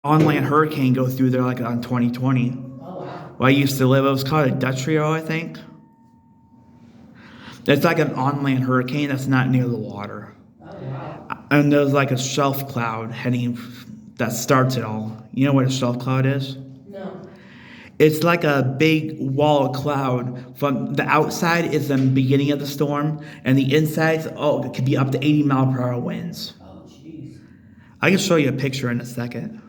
On-land hurricane go through there like on 2020. Oh, wow. Where I used to live, it was called a Dutch Trio, I think. It's like an on-land hurricane that's not near the water. Oh, wow. And there's like a shelf cloud heading that starts it all. You know what a shelf cloud is? No. It's like a big wall of cloud. From the outside is the beginning of the storm, and the inside, it could be up to 80 mile per hour winds. Oh, jeez. I can show you a picture in a second.